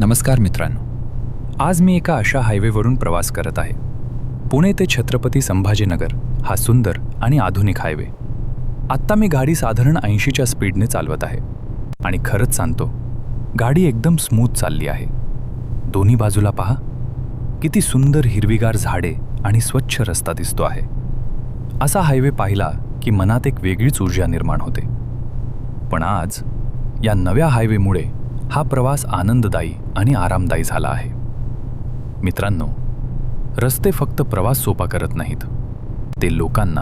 नमस्कार मित्रांनो. आज मी एका अशा हायवेवरून प्रवास करत आहे. पुणे ते छत्रपती संभाजीनगर हा सुंदर आणि आधुनिक हायवे. आत्ता मी गाडी साधारण 80च्या स्पीडने चालवत आहे आणि खरंच सांगतो, गाडी एकदम स्मूथ चालली आहे. दोन्ही बाजूला पहा, किती सुंदर हिरवीगार झाडे आणि स्वच्छ रस्ता दिसतो आहे. असा हायवे पाहिला की मनात एक वेगळीच ऊर्जा निर्माण होते. पण आज या नव्या हायवेमुळे हा प्रवास आनंददायी आणि आरामदायी झाला आहे. मित्रांनो, रस्ते फक्त प्रवास सोपा करत नाहीत, ते लोकांना,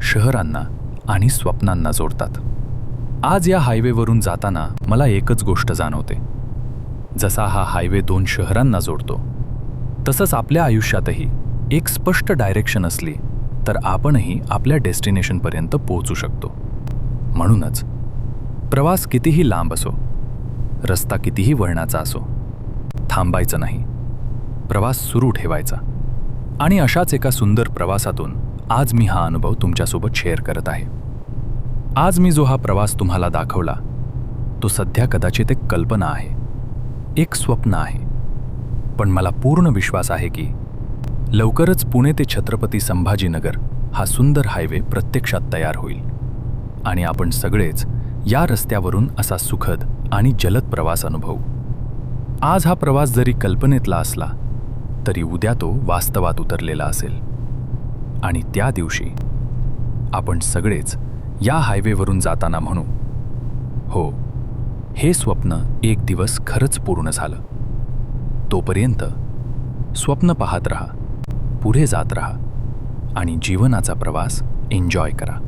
शहरांना आणि स्वप्नांना जोडतात. आज या हायवेवरून जाताना मला एकच गोष्ट जाणवते. जसा हा हायवे 2 शहरांना जोडतो, तसंच आपल्या आयुष्यातही एक स्पष्ट डायरेक्शन असली तर आपणही आपल्या डेस्टिनेशनपर्यंत पोहोचू शकतो. म्हणूनच प्रवास कितीही लांब असो, रस्ता कितीही वळणाचा असो, थांबायचं नाही, प्रवास सुरू ठेवायचा. आणि अशाच एका सुंदर प्रवासातून आज मी हा अनुभव तुमच्यासोबत शेअर करत आहे. आज मी जो हा प्रवास तुम्हाला दाखवला, तो सध्या कदाचित एक कल्पना आहे, एक स्वप्न आहे. पण मला पूर्ण विश्वास आहे की लवकरच पुणे ते छत्रपती संभाजीनगर हा सुंदर हायवे प्रत्यक्षात तयार होईल आणि आपण सगळेच या रस्त्यावरून असा सुखद आणि जलद प्रवास अनुभवू. आज हा प्रवास जरी कल्पनेतला असला तरी उद्या तो वास्तवात उतरलेला असेल आणि त्या दिवशी आपण सगळेच या हायवेवरून जाताना म्हणू, हो, हे स्वप्न एक दिवस खरंच पूर्ण झालं. तोपर्यंत स्वप्न पाहत रहा, पुढे जात रहा आणि जीवनाचा प्रवास एन्जॉय करा.